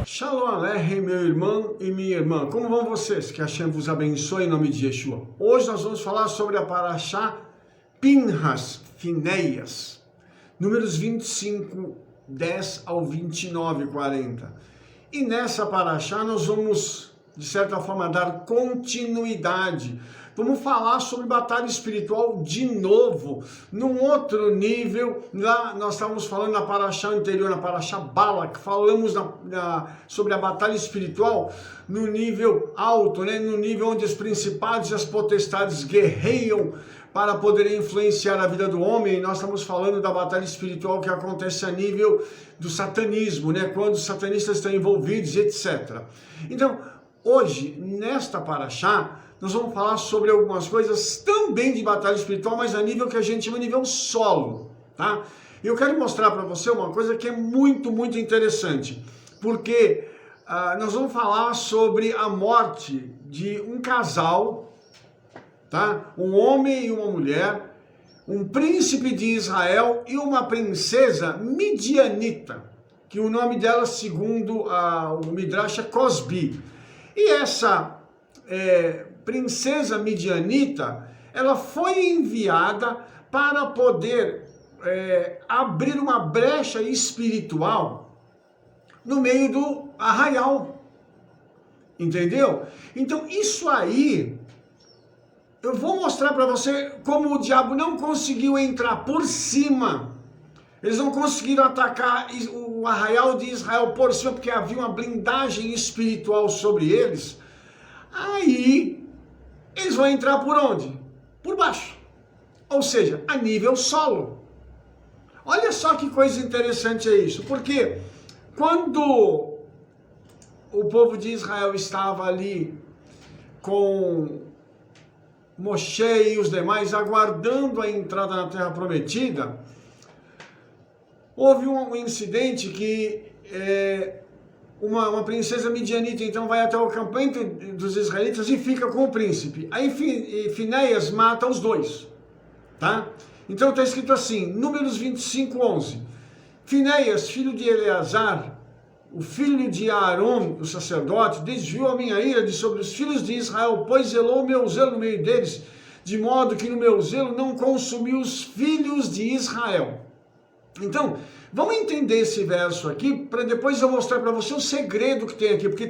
Shalom Aleichem, meu irmão e minha irmã. Como vão vocês? Que Hashem vos abençoe em nome de Yeshua. Hoje nós vamos falar sobre a Parashá Pinhas, Finéias, números 25, 10 ao 29, 40. E nessa Parashá nós vamos, de certa forma, dar continuidade. Vamos falar sobre batalha espiritual de novo, num outro nível. Lá nós estávamos falando na Parashá anterior, na Parashá Balak, falamos sobre a batalha espiritual no nível alto, né? No nível onde os principados e as potestades guerreiam para poderem influenciar a vida do homem. E nós estamos falando da batalha espiritual que acontece a nível do satanismo, né? Quando os satanistas estão envolvidos, etc. Então, hoje, nesta Parashá, nós vamos falar sobre algumas coisas também de batalha espiritual, mas a nível que a gente chama de nível solo, tá? E eu quero mostrar para você uma coisa que é muito, muito interessante, porque nós vamos falar sobre a morte de um casal, tá? Um homem e uma mulher, um príncipe de Israel e uma princesa midianita, que o nome dela, segundo o Midrash, é Cosbi. E essa princesa midianita, ela foi enviada para poder abrir uma brecha espiritual no meio do arraial, entendeu? Então isso aí, eu vou mostrar para você como o diabo não conseguiu entrar por cima. Eles não conseguiram atacar o arraial de Israel por cima, porque havia uma blindagem espiritual sobre eles. Aí eles vão entrar por onde? Por baixo. Ou seja, a nível solo. Olha só que coisa interessante é isso. Porque quando o povo de Israel estava ali com Moshe e os demais aguardando a entrada na Terra Prometida, houve um incidente que uma princesa midianita então vai até o acampamento dos israelitas e fica com o príncipe. Aí Finéias mata os dois, tá? Então está escrito assim, Números 25, 11. Finéias, filho de Eleazar, o filho de Aaron, o sacerdote, desviou a minha ira de sobre os filhos de Israel, pois zelou o meu zelo no meio deles, de modo que no meu zelo não consumi os filhos de Israel. Então, vamos entender esse verso aqui, para depois eu mostrar para você o segredo que tem aqui, porque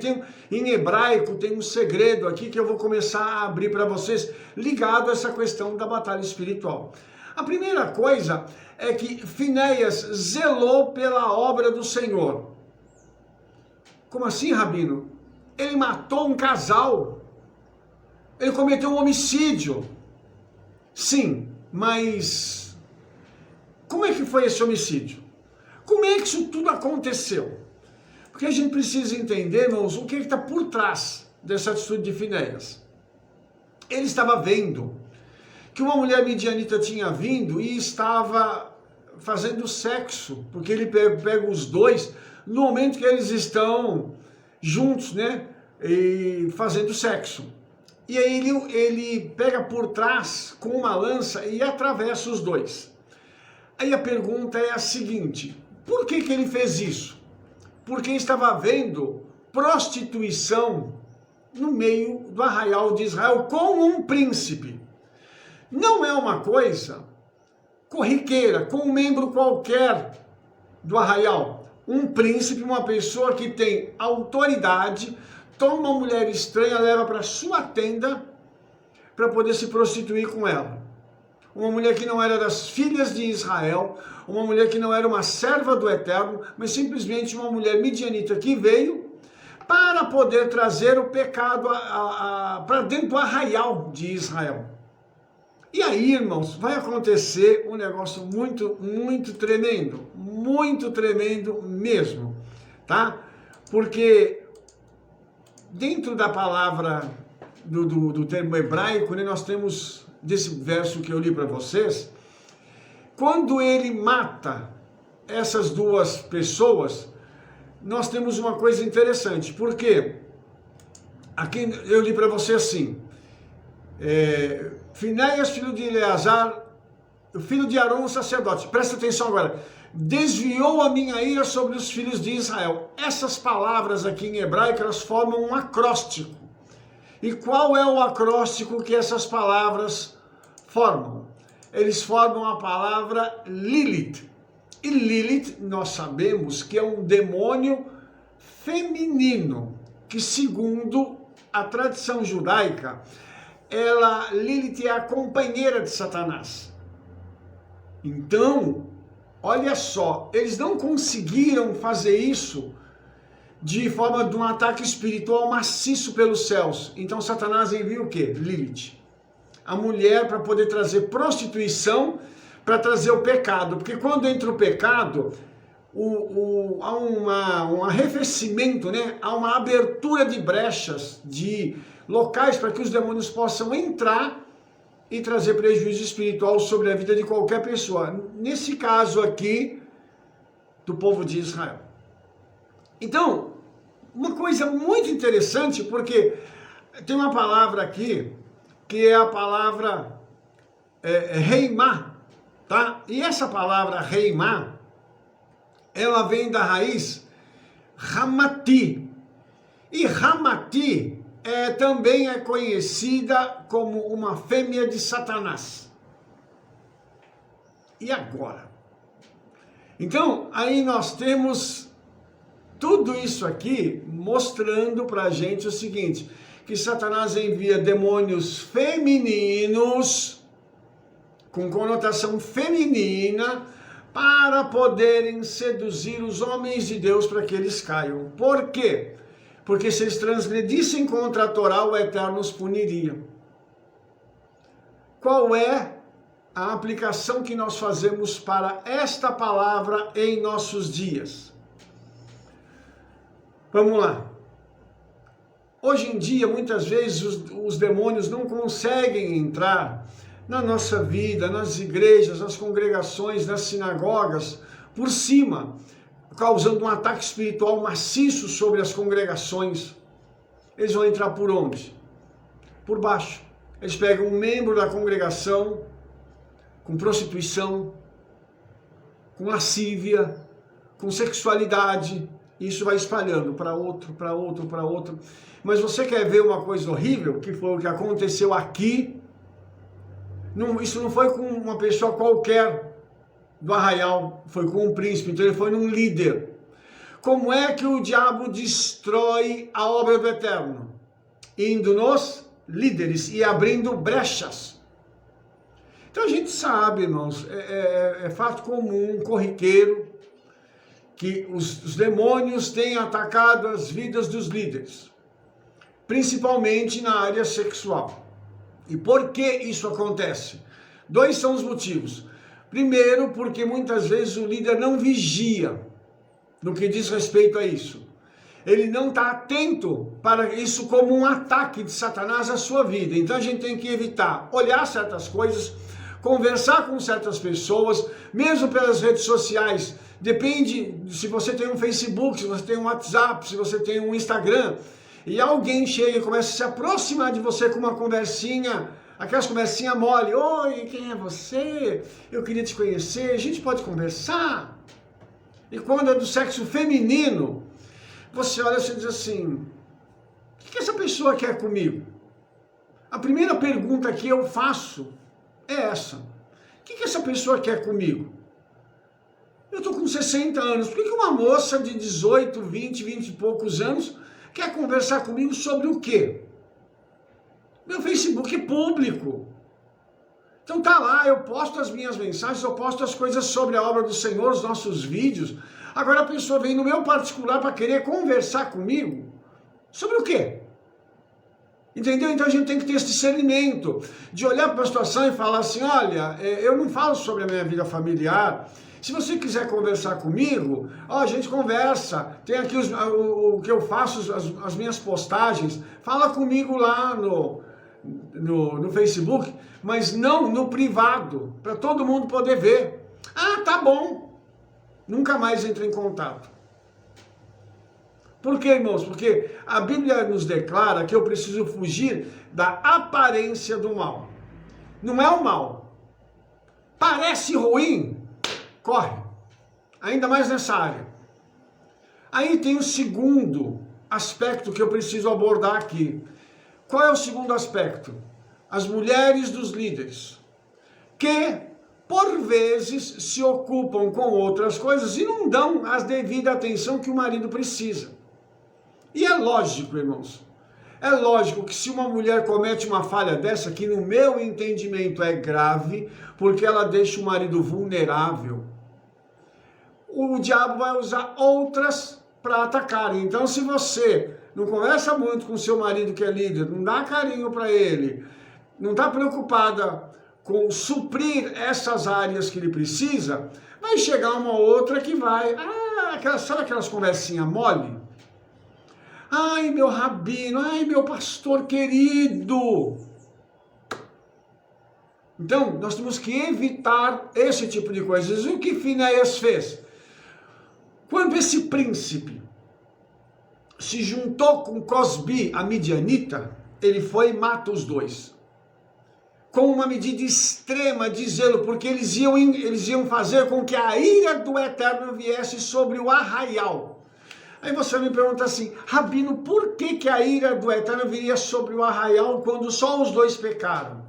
em hebraico tem um segredo aqui que eu vou começar a abrir para vocês, ligado a essa questão da batalha espiritual. A primeira coisa é que Finéias zelou pela obra do Senhor. Como assim, Rabino? Ele matou um casal, ele cometeu um homicídio. Sim, mas como é que foi esse homicídio? Como é que isso tudo aconteceu? Porque a gente precisa entender, irmãos, o que está por trás dessa atitude de Finéias. Ele estava vendo que uma mulher midianita tinha vindo e estava fazendo sexo, porque ele pega os dois no momento que eles estão juntos, né, e fazendo sexo. E aí ele pega por trás com uma lança e atravessa os dois. Aí a pergunta é a seguinte, por que ele fez isso? Porque estava havendo prostituição no meio do arraial de Israel com um príncipe. Não é uma coisa corriqueira, com um membro qualquer do arraial. Um príncipe, uma pessoa que tem autoridade, toma uma mulher estranha, leva para sua tenda para poder se prostituir com ela. Uma mulher que não era das filhas de Israel, uma mulher que não era uma serva do Eterno, mas simplesmente uma mulher midianita que veio para poder trazer o pecado para dentro do arraial de Israel. E aí, irmãos, vai acontecer um negócio muito, muito tremendo mesmo, tá? Porque dentro da palavra do termo hebraico, né, nós temos, desse verso que eu li para vocês, quando ele mata essas duas pessoas, nós temos uma coisa interessante, porque aqui eu li para você assim, Finéias, filho de Eleazar, o filho de Arão, o sacerdote, presta atenção agora, desviou a minha ira sobre os filhos de Israel. Essas palavras aqui em hebraico, elas formam um acróstico. E qual é o acróstico que essas palavras formam? Eles formam a palavra Lilith. E Lilith, nós sabemos que é um demônio feminino, que segundo a tradição judaica, Lilith é a companheira de Satanás. Então, olha só, eles não conseguiram fazer isso de forma de um ataque espiritual maciço pelos céus. Então Satanás envia o quê? Lilith. A mulher para poder trazer prostituição, para trazer o pecado. Porque quando entra o pecado, há um arrefecimento, né? Há uma abertura de brechas, de locais para que os demônios possam entrar e trazer prejuízo espiritual sobre a vida de qualquer pessoa. Nesse caso aqui, do povo de Israel. Então, uma coisa muito interessante, porque tem uma palavra aqui, que é a palavra reimá, tá? E essa palavra reimá, ela vem da raiz ramati. E ramati também é conhecida como uma fêmea de Satanás. E agora? Então, aí nós temos tudo isso aqui mostrando para a gente o seguinte, que Satanás envia demônios femininos, com conotação feminina, para poderem seduzir os homens de Deus para que eles caiam. Por quê? Porque se eles transgredissem contra a Torá, o Eterno os puniria. Qual é a aplicação que nós fazemos para esta palavra em nossos dias? Vamos lá. Hoje em dia, muitas vezes, os demônios não conseguem entrar na nossa vida, nas igrejas, nas congregações, nas sinagogas, por cima, causando um ataque espiritual maciço sobre as congregações. Eles vão entrar por onde? Por baixo. Eles pegam um membro da congregação com prostituição, com lascívia, com sexualidade, e isso vai espalhando para outro, para outro, para outro. Mas você quer ver uma coisa horrível, que foi o que aconteceu aqui? Não, isso não foi com uma pessoa qualquer do arraial, foi com um príncipe, então ele foi num líder. Como é que o diabo destrói a obra do Eterno? Indo nos líderes e abrindo brechas. Então a gente sabe, irmãos, é fato comum, corriqueiro, que os demônios têm atacado as vidas dos líderes, principalmente na área sexual. E por que isso acontece? Dois são os motivos. Primeiro, porque muitas vezes o líder não vigia no que diz respeito a isso. Ele não está atento para isso como um ataque de Satanás à sua vida. Então a gente tem que evitar olhar certas coisas, conversar com certas pessoas, mesmo pelas redes sociais. Depende se você tem um Facebook, se você tem um WhatsApp, se você tem um Instagram, e alguém chega e começa a se aproximar de você com uma conversinha, aquelas conversinhas mole. Oi, quem é você? Eu queria te conhecer, a gente pode conversar? E quando é do sexo feminino, você olha e diz assim, o que essa pessoa quer comigo? A primeira pergunta que eu faço é essa. O que essa pessoa quer comigo? Eu estou com 60 anos, por que uma moça de 18, 20 e poucos anos quer conversar comigo sobre o quê? Meu Facebook é público. Então tá lá, eu posto as minhas mensagens, eu posto as coisas sobre a obra do Senhor, os nossos vídeos. Agora a pessoa vem no meu particular para querer conversar comigo sobre o quê? Entendeu? Então a gente tem que ter esse discernimento de olhar para a situação e falar assim, olha, eu não falo sobre a minha vida familiar. Se você quiser conversar comigo, a gente conversa. Tem aqui o que eu faço, as minhas postagens. Fala comigo lá no Facebook, mas não no privado, para todo mundo poder ver. Ah, tá bom. Nunca mais entre em contato. Por quê, irmãos? Porque a Bíblia nos declara que eu preciso fugir da aparência do mal. Não é o mal. Parece ruim, corre. Ainda mais nessa área. Aí tem o segundo aspecto que eu preciso abordar aqui. Qual é o segundo aspecto? As mulheres dos líderes, que por vezes se ocupam com outras coisas e não dão a devida atenção que o marido precisa. E é lógico, irmãos, é lógico que se uma mulher comete uma falha dessa, que no meu entendimento é grave, porque ela deixa o marido vulnerável, o diabo vai usar outras para atacar. Então, se você não conversa muito com seu marido que é líder, não dá carinho para ele, não está preocupada com suprir essas áreas que ele precisa, vai chegar uma outra que vai, sabe aquelas conversinhas mole? Ai, meu rabino, ai, meu pastor querido. Então, nós temos que evitar esse tipo de coisas. E o que Finéias fez? Quando esse príncipe se juntou com Cosbi, a midianita, ele foi e mata os dois. Com uma medida extrema de zelo, porque eles iam fazer com que a ira do Eterno viesse sobre o arraial. Aí você me pergunta assim, Rabino, por que a ira do Eterno viria sobre o arraial quando só os dois pecaram?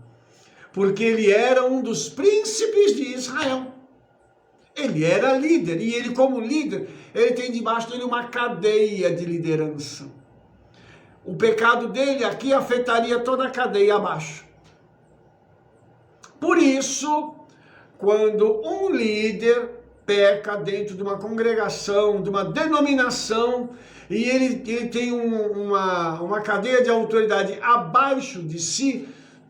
Porque ele era um dos príncipes de Israel. Ele era líder, e ele como líder, ele tem debaixo dele uma cadeia de liderança. O pecado dele aqui afetaria toda a cadeia abaixo. Por isso, quando um líder peca dentro de uma congregação, de uma denominação, e ele tem uma cadeia de autoridade abaixo de si,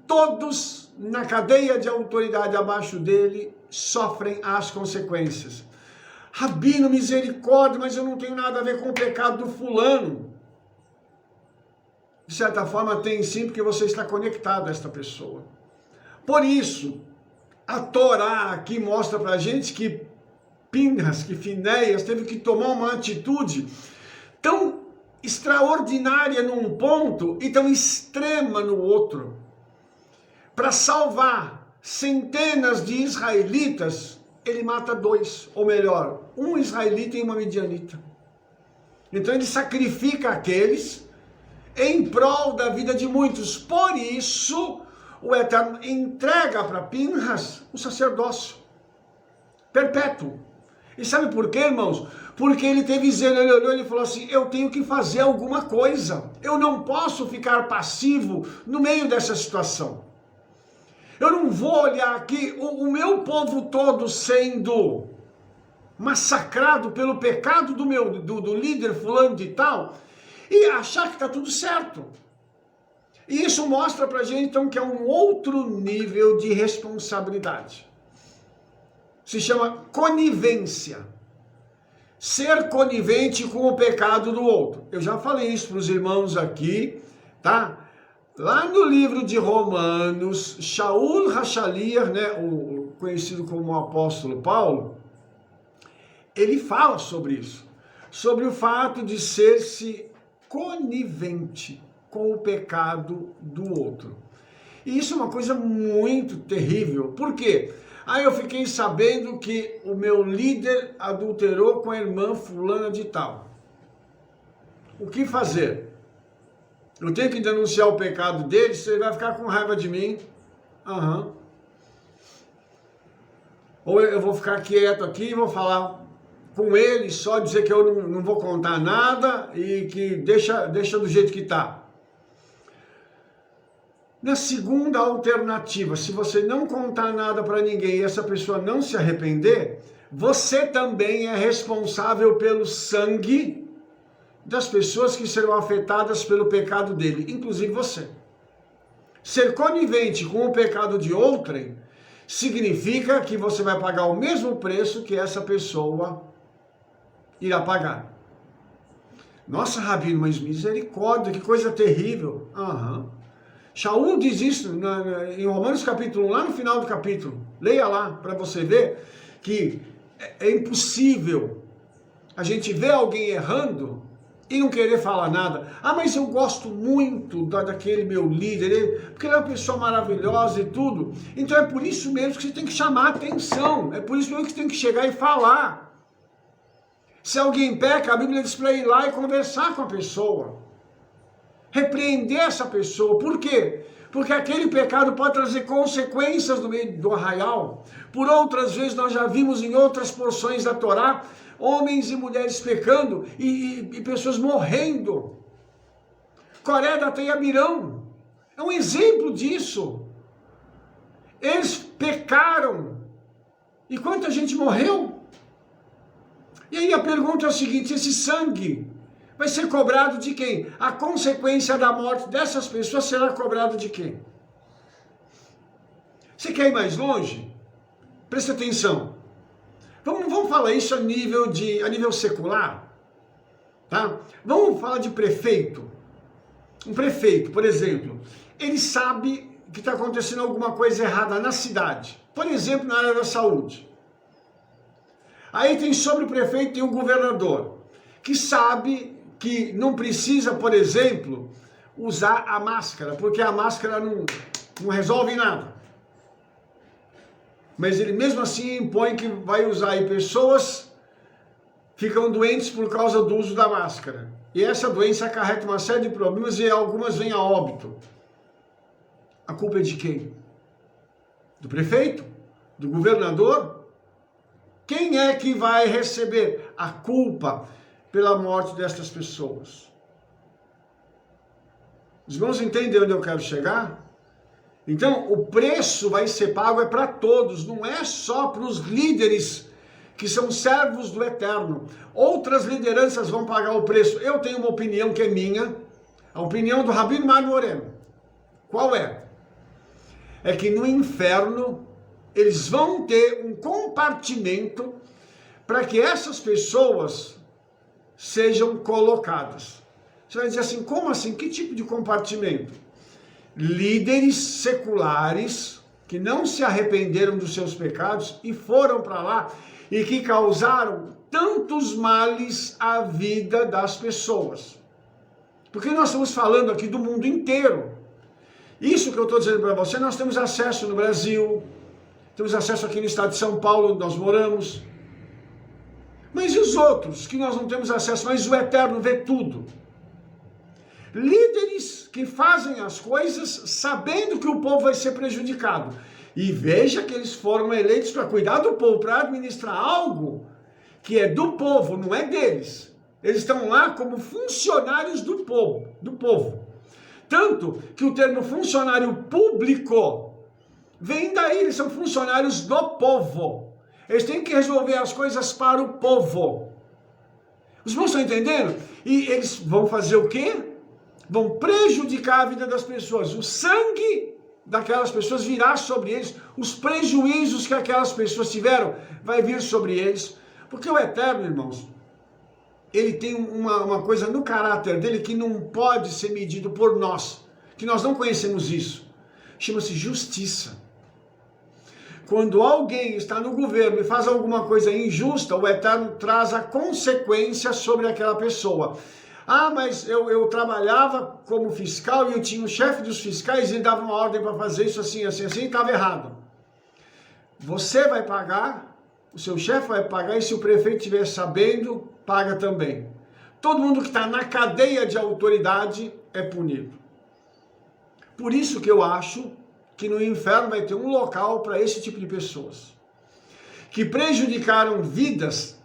todos na cadeia de autoridade abaixo dele sofrem as consequências. Rabino, misericórdia, mas eu não tenho nada a ver com o pecado do fulano. De certa forma tem sim, porque você está conectado a esta pessoa. Por isso, a Torá aqui mostra para a gente que Pinhas, que Finéias teve que tomar uma atitude tão extraordinária num ponto e tão extrema no outro, para salvar centenas de israelitas. Ele mata dois, ou melhor, um israelita e uma midianita. Então ele sacrifica aqueles em prol da vida de muitos. Por isso, o Eterno entrega para Pinhas o sacerdócio perpétuo. E sabe por quê, irmãos? Porque ele teve zelo, ele olhou e falou assim, eu tenho que fazer alguma coisa. Eu não posso ficar passivo no meio dessa situação. Eu não vou olhar aqui o meu povo todo sendo massacrado pelo pecado do líder fulano de tal e achar que está tudo certo. E isso mostra para a gente então que é um outro nível de responsabilidade. Se chama conivência. Ser conivente com o pecado do outro. Eu já falei isso para os irmãos aqui, tá? Lá no livro de Romanos, Shaul Hachaliah, né, o conhecido como o apóstolo Paulo, ele fala sobre isso. Sobre o fato de ser-se conivente com o pecado do outro. E isso é uma coisa muito terrível. Por quê? Aí eu fiquei sabendo que o meu líder adulterou com a irmã fulana de tal. O que fazer? Eu tenho que denunciar o pecado dele, você vai ficar com raiva de mim? Ou eu vou ficar quieto aqui e vou falar com ele, só dizer que eu não vou contar nada e que deixa do jeito que está. Na segunda alternativa, se você não contar nada para ninguém e essa pessoa não se arrepender, você também é responsável pelo sangue das pessoas que serão afetadas pelo pecado dele, inclusive você. Ser conivente com o pecado de outrem significa que você vai pagar o mesmo preço que essa pessoa irá pagar. Nossa, Rabino, mas misericórdia, que coisa terrível. Shaul diz isso em Romanos capítulo 1, lá no final do capítulo. Leia lá para você ver que é impossível a gente ver alguém errando e não querer falar nada. Ah, mas eu gosto muito daquele meu líder, porque ele é uma pessoa maravilhosa e tudo. Então é por isso mesmo que você tem que chamar a atenção, é por isso mesmo que você tem que chegar e falar. Se alguém peca, a Bíblia diz para ir lá e conversar com a pessoa, repreender essa pessoa. Por quê? Porque aquele pecado pode trazer consequências no meio do arraial. Por outras vezes nós já vimos em outras porções da Torá, homens e mulheres pecando e pessoas morrendo. Coré, Datã e Abirão é um exemplo disso. Eles pecaram e quanta gente morreu? E aí a pergunta é o seguinte: esse sangue vai ser cobrado de quem? A consequência da morte dessas pessoas será cobrada de quem? Você quer ir mais longe? Presta atenção. Vamos falar isso a nível secular, tá? Vamos falar de prefeito. Um prefeito, por exemplo, ele sabe que está acontecendo alguma coisa errada na cidade. Por exemplo, na área da saúde. Aí tem sobre o prefeito, tem o governador, que sabe que não precisa, por exemplo, usar a máscara, porque a máscara não resolve nada. Mas ele mesmo assim impõe que vai usar, e pessoas ficam doentes por causa do uso da máscara. E essa doença acarreta uma série de problemas e algumas vêm a óbito. A culpa é de quem? Do prefeito? Do governador? Quem é que vai receber a culpa pela morte destas pessoas? Os irmãos entendem onde eu quero chegar? Então, o preço vai ser pago é para todos, não é só para os líderes que são servos do Eterno. Outras lideranças vão pagar o preço. Eu tenho uma opinião que é minha, a opinião do Rabino Mário Moreno. Qual é? É que no inferno eles vão ter um compartimento para que essas pessoas sejam colocadas. Você vai dizer assim, como assim? Que tipo de compartimento? Líderes seculares que não se arrependeram dos seus pecados e foram para lá e que causaram tantos males à vida das pessoas. Porque nós estamos falando aqui do mundo inteiro. Isso que eu estou dizendo para você, nós temos acesso no Brasil, temos acesso aqui no estado de São Paulo, onde nós moramos. Mas e os outros que nós não temos acesso? Mas o Eterno vê tudo. Líderes que fazem as coisas sabendo que o povo vai ser prejudicado. E veja que eles foram eleitos para cuidar do povo, para administrar algo que é do povo, não é deles. Eles estão lá como funcionários do povo. Tanto que o termo funcionário público vem daí, eles são funcionários do povo. Eles têm que resolver as coisas para o povo. Os irmãos estão entendendo? E eles vão fazer o quê? Vão prejudicar a vida das pessoas. O sangue daquelas pessoas virá sobre eles. Os prejuízos que aquelas pessoas tiveram vai vir sobre eles. Porque o Eterno, irmãos, ele tem uma coisa no caráter dele que não pode ser medido por nós, que nós não conhecemos isso. Chama-se justiça. Quando alguém está no governo e faz alguma coisa injusta, o Eterno traz a consequência sobre aquela pessoa. Ah, mas eu trabalhava como fiscal e eu tinha o chefe dos fiscais e ele dava uma ordem para fazer isso assim, assim, assim, e estava errado. Você vai pagar, o seu chefe vai pagar, e se o prefeito estiver sabendo, paga também. Todo mundo que está na cadeia de autoridade é punido. Por isso que eu acho que no inferno vai ter um local para esse tipo de pessoas, que prejudicaram vidas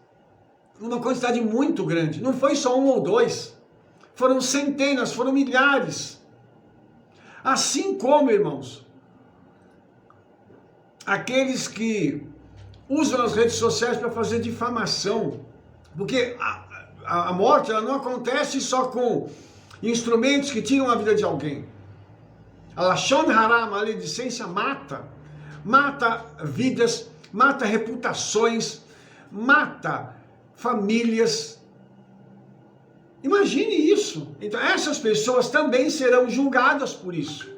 numa quantidade muito grande. Não foi só um ou dois, foram centenas, foram milhares. Assim como, irmãos, aqueles que usam as redes sociais para fazer difamação, porque a morte ela não acontece só com instrumentos que tiram a vida de alguém. A Lashon Hara, a maledicência, mata vidas, mata reputações, mata famílias. Imagine isso. Então essas pessoas também serão julgadas por isso.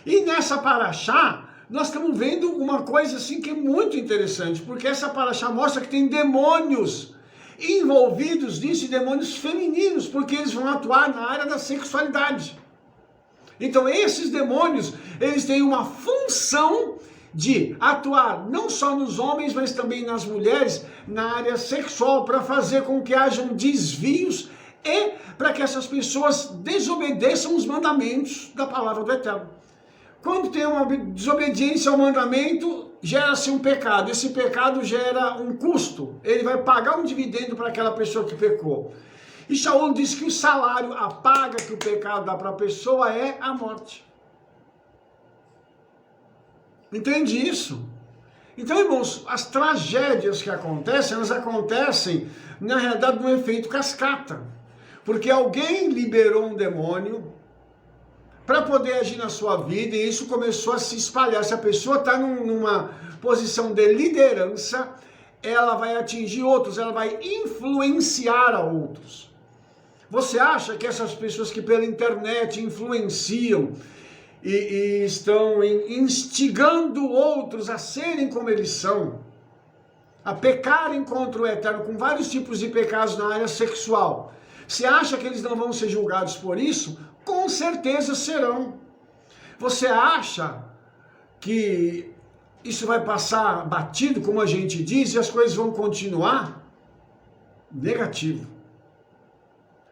E nessa paraxá, nós estamos vendo uma coisa assim que é muito interessante, porque essa paraxá mostra que tem demônios envolvidos nisso demônios femininos, porque eles vão atuar na área da sexualidade. Então esses demônios, eles têm uma função de atuar não só nos homens, mas também nas mulheres, na área sexual, para fazer com que hajam desvios e para que essas pessoas desobedeçam os mandamentos da palavra do Eterno. Quando tem uma desobediência ao mandamento, gera-se um pecado. Esse pecado gera um custo. Ele vai pagar um dividendo para aquela pessoa que pecou. E Shaul diz que o salário, a paga que o pecado dá para a pessoa é a morte. Entende isso? Então, irmãos, as tragédias que acontecem, elas acontecem, na realidade, num efeito cascata. Porque alguém liberou um demônio para poder agir na sua vida, e isso começou a se espalhar. Se a pessoa está numa posição de liderança, ela vai atingir outros, ela vai influenciar a outros. Você acha que essas pessoas que pela internet influenciam e estão instigando outros a serem como eles são, a pecarem contra o Eterno com vários tipos de pecados na área sexual, você acha que eles não vão ser julgados por isso? Com certeza serão. Você acha que isso vai passar batido, como a gente diz, e as coisas vão continuar? Negativo.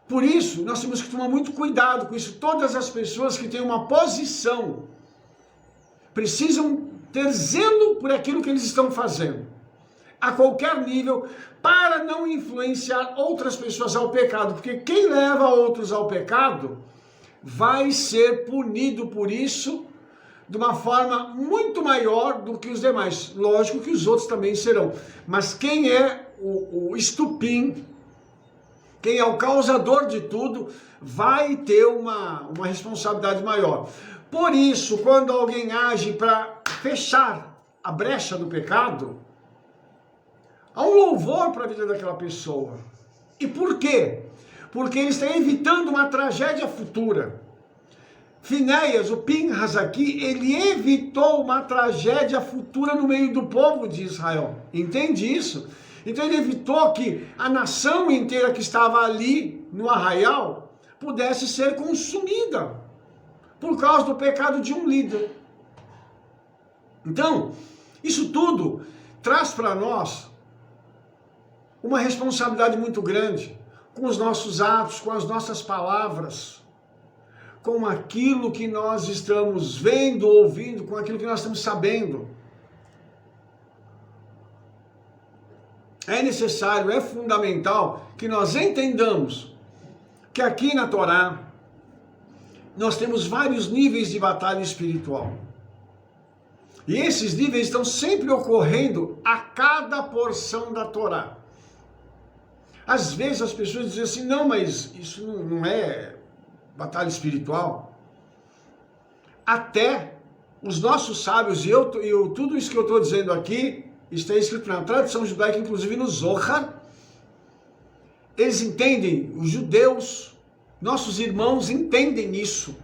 Por isso, nós temos que tomar muito cuidado com isso. Todas as pessoas que têm uma posição precisam ter zelo por aquilo que eles estão fazendo, a qualquer nível, para não influenciar outras pessoas ao pecado, porque quem leva outros ao pecado vai ser punido por isso de uma forma muito maior do que os demais. Lógico que os outros também serão, mas quem é o estupim, quem é o causador de tudo, vai ter uma responsabilidade maior. Por isso, quando alguém age para fechar a brecha do pecado, há um louvor para a vida daquela pessoa. E por quê? Porque ele está evitando uma tragédia futura. Finéias, o Pinhas aqui, ele evitou uma tragédia futura no meio do povo de Israel. Entende isso? Então ele evitou que a nação inteira que estava ali no arraial pudesse ser consumida por causa do pecado de um líder. Então, isso tudo traz para nós uma responsabilidade muito grande com os nossos atos, com as nossas palavras, com aquilo que nós estamos vendo, ouvindo, com aquilo que nós estamos sabendo. É necessário, é fundamental que nós entendamos que aqui na Torá nós temos vários níveis de batalha espiritual. E esses níveis estão sempre ocorrendo a cada porção da Torá. Às vezes as pessoas dizem assim, não, mas isso não é batalha espiritual. Até os nossos sábios, e tudo isso que eu estou dizendo aqui, está escrito na tradição judaica, inclusive no Zohar, eles entendem, os judeus, nossos irmãos entendem isso.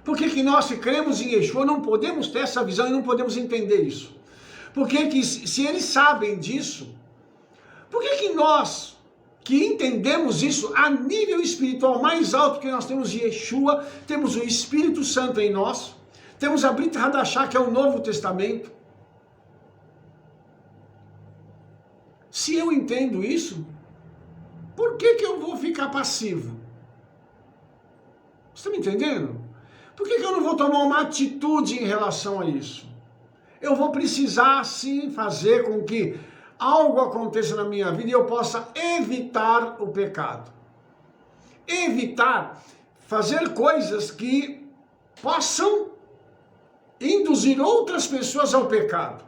Por que nós que cremos em Yeshua não podemos ter essa visão e não podemos entender isso? Porque se eles sabem disso, por que nós que entendemos isso a nível espiritual mais alto, que nós temos Yeshua, temos o Espírito Santo em nós, temos a Brit Hadashah, que é o Novo Testamento. Se eu entendo isso, por que eu vou ficar passivo? Você está me entendendo? Por que eu não vou tomar uma atitude em relação a isso? Eu vou precisar sim fazer com que algo aconteça na minha vida e eu possa evitar o pecado. Evitar fazer coisas que possam induzir outras pessoas ao pecado.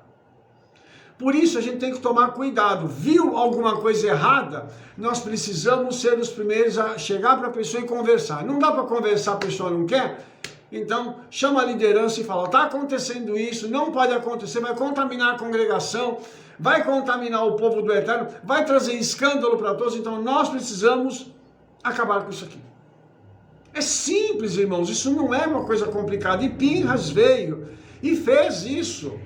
Por isso a gente tem que tomar cuidado. Viu alguma coisa errada? Nós precisamos ser os primeiros a chegar para a pessoa e conversar. Não dá para conversar, a pessoa não quer? Então chama a liderança e fala, está acontecendo isso, não pode acontecer, vai contaminar a congregação, vai contaminar o povo do Eterno, vai trazer escândalo para todos, então nós precisamos acabar com isso aqui. É simples, irmãos, isso não é uma coisa complicada. E Pinhas veio e fez isso,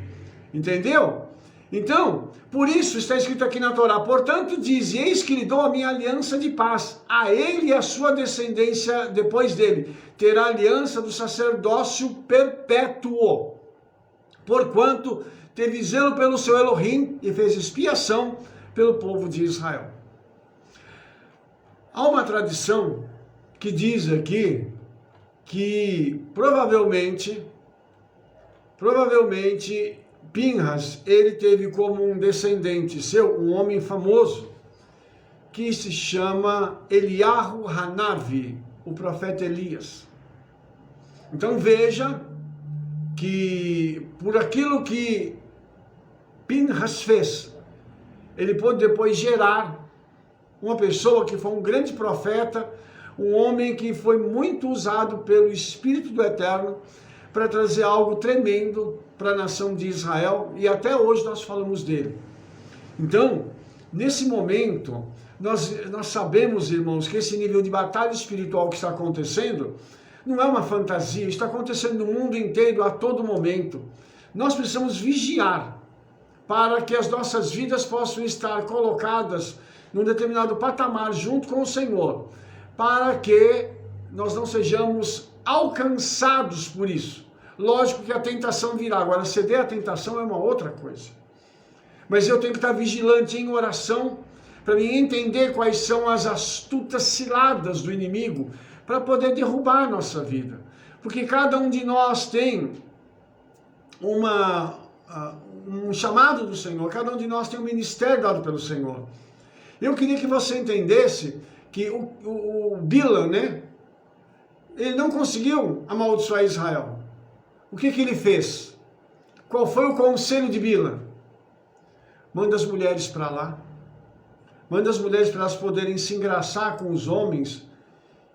entendeu? Então, por isso está escrito aqui na Torá, portanto diz, eis que lhe dou a minha aliança de paz, a ele e a sua descendência depois dele, terá aliança do sacerdócio perpétuo, porquanto teve zelo pelo seu Elohim e fez expiação pelo povo de Israel. Há uma tradição que diz aqui que provavelmente Pinhas, ele teve como um descendente seu, um homem famoso, que se chama Eliyahu Hanavi, o profeta Elias. Então veja que por aquilo que Pinhas fez, ele pôde depois gerar uma pessoa que foi um grande profeta, um homem que foi muito usado pelo Espírito do Eterno para trazer algo tremendo para a nação de Israel, e até hoje nós falamos dele. Então, nesse momento, nós sabemos, irmãos, que esse nível de batalha espiritual que está acontecendo não é uma fantasia, está acontecendo no mundo inteiro a todo momento. Nós precisamos vigiar para que as nossas vidas possam estar colocadas num determinado patamar junto com o Senhor, para que nós não sejamos alcançados por isso. Lógico que a tentação virá, agora ceder à tentação é uma outra coisa. Mas eu tenho que estar vigilante em oração, para mim entender quais são as astutas ciladas do inimigo, para poder derrubar a nossa vida. Porque cada um de nós tem um chamado do Senhor, cada um de nós tem um ministério dado pelo Senhor. Eu queria que você entendesse que o Bilam, né? Ele não conseguiu amaldiçoar Israel. O que ele fez? Qual foi o conselho de Bilam? Manda as mulheres para lá. Manda as mulheres para elas poderem se engraçar com os homens.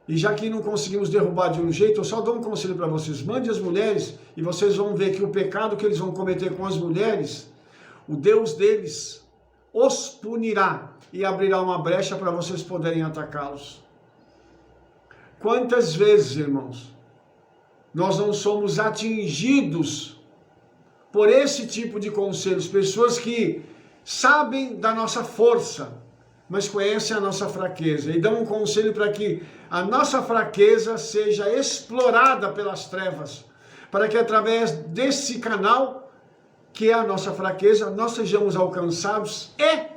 E já que não conseguimos derrubar de um jeito, eu só dou um conselho para vocês. Mande as mulheres e vocês vão ver que o pecado que eles vão cometer com as mulheres, o Deus deles os punirá e abrirá uma brecha para vocês poderem atacá-los. Quantas vezes, irmãos, nós não somos atingidos por esse tipo de conselhos, pessoas que sabem da nossa força, mas conhecem a nossa fraqueza e dão um conselho para que a nossa fraqueza seja explorada pelas trevas, para que através desse canal, que é a nossa fraqueza, nós sejamos alcançados e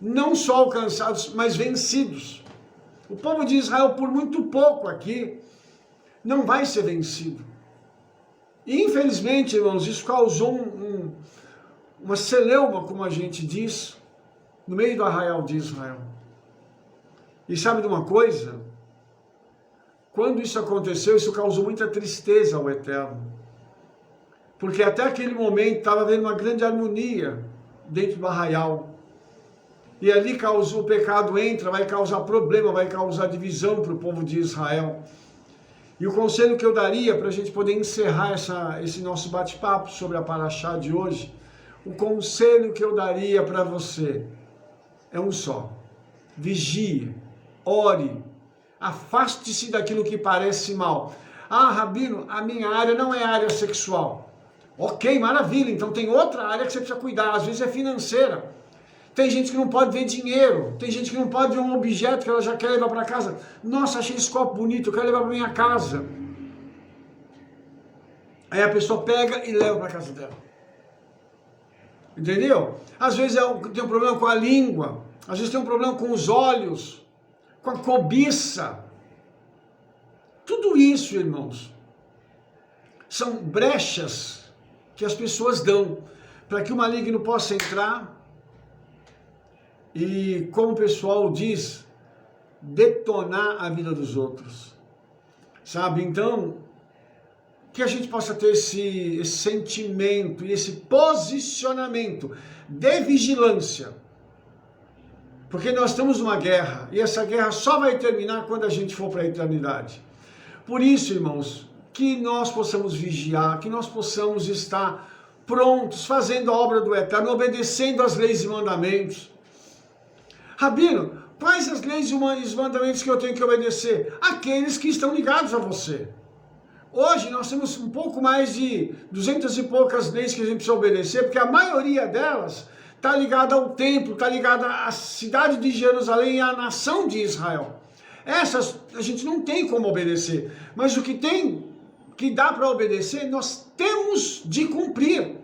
não só alcançados, mas vencidos. O povo de Israel, por muito pouco aqui, não vai ser vencido. E, infelizmente, irmãos, isso causou uma celeuma, como a gente diz, no meio do arraial de Israel. E sabe de uma coisa? Quando isso aconteceu, isso causou muita tristeza ao Eterno. Porque até aquele momento estava havendo uma grande harmonia dentro do arraial. E ali o pecado entra, vai causar problema, vai causar divisão para o povo de Israel. E o conselho que eu daria para a gente poder encerrar esse nosso bate-papo sobre a paraxá de hoje, o conselho que eu daria para você é um só. Vigie, ore, afaste-se daquilo que parece mal. Ah, Rabino, a minha área não é área sexual. Ok, maravilha, então tem outra área que você precisa cuidar, às vezes é financeira. Tem gente que não pode ver dinheiro, tem gente que não pode ver um objeto que ela já quer levar para casa. Nossa, achei esse copo bonito, eu quero levar para minha casa. Aí a pessoa pega e leva para casa dela. Entendeu? Às vezes tem um problema com a língua, às vezes tem um problema com os olhos, com a cobiça. Tudo isso, irmãos, são brechas que as pessoas dão para que o maligno possa entrar e, como o pessoal diz, detonar a vida dos outros, sabe? Então, que a gente possa ter esse sentimento e esse posicionamento de vigilância, porque nós estamos numa guerra, e essa guerra só vai terminar quando a gente for para a eternidade. Por isso, irmãos, que nós possamos vigiar, que nós possamos estar prontos, fazendo a obra do Eterno, obedecendo às leis e mandamentos. Rabino, quais as leis e os mandamentos que eu tenho que obedecer? Aqueles que estão ligados a você. Hoje nós temos um pouco mais de 200 e poucas leis que a gente precisa obedecer, porque a maioria delas está ligada ao templo, está ligada à cidade de Jerusalém e à nação de Israel. Essas a gente não tem como obedecer, mas o que tem, que dá para obedecer, nós temos de cumprir.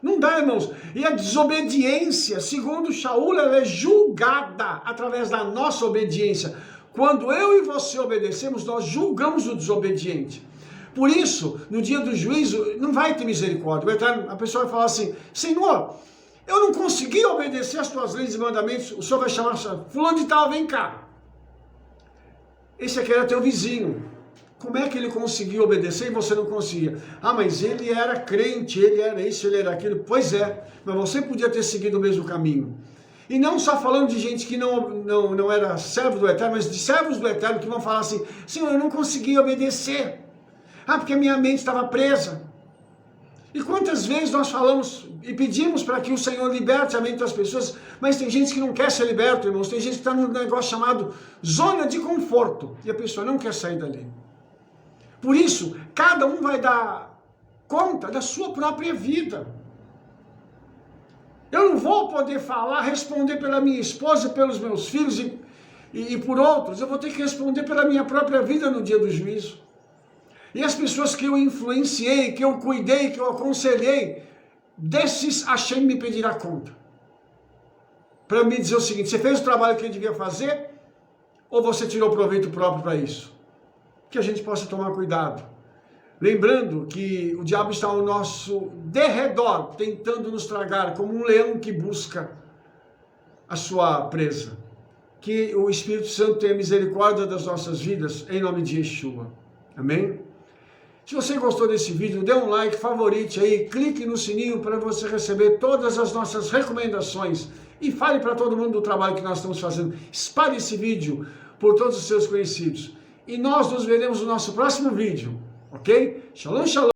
Não dá, irmãos. E a desobediência, segundo Shaul, ela é julgada através da nossa obediência. Quando eu e você obedecemos, nós julgamos o desobediente. Por isso, no dia do juízo, não vai ter misericórdia. A pessoa vai falar assim, Senhor, eu não consegui obedecer as tuas leis e mandamentos. O Senhor vai chamar, fulano de tal, vem cá. Esse aqui era teu vizinho. Como é que ele conseguiu obedecer e você não conseguia? Ah, mas ele era crente, ele era isso, ele era aquilo. Pois é, mas você podia ter seguido o mesmo caminho. E não só falando de gente que não era servo do Eterno, mas de servos do Eterno que vão falar assim, Senhor, eu não consegui obedecer. Ah, porque a minha mente estava presa. E quantas vezes nós falamos e pedimos para que o Senhor liberte a mente das pessoas, mas tem gente que não quer ser liberto, irmãos. Tem gente que está num negócio chamado zona de conforto. E a pessoa não quer sair dali. Por isso, cada um vai dar conta da sua própria vida. Eu não vou poder falar, responder pela minha esposa, pelos meus filhos e por outros. Eu vou ter que responder pela minha própria vida no dia do juízo. E as pessoas que eu influenciei, que eu cuidei, que eu aconselhei, desses Hashem me pedirá conta. Para me dizer o seguinte, você fez o trabalho que ele devia fazer ou você tirou proveito próprio para isso? Que a gente possa tomar cuidado. Lembrando que o diabo está ao nosso derredor, tentando nos tragar, como um leão que busca a sua presa. Que o Espírito Santo tenha misericórdia das nossas vidas, em nome de Yeshua. Amém? Se você gostou desse vídeo, dê um like, favorite aí, clique no sininho para você receber todas as nossas recomendações e fale para todo mundo do trabalho que nós estamos fazendo. Espalhe esse vídeo por todos os seus conhecidos. E nós nos veremos no nosso próximo vídeo, ok? Shalom, shalom.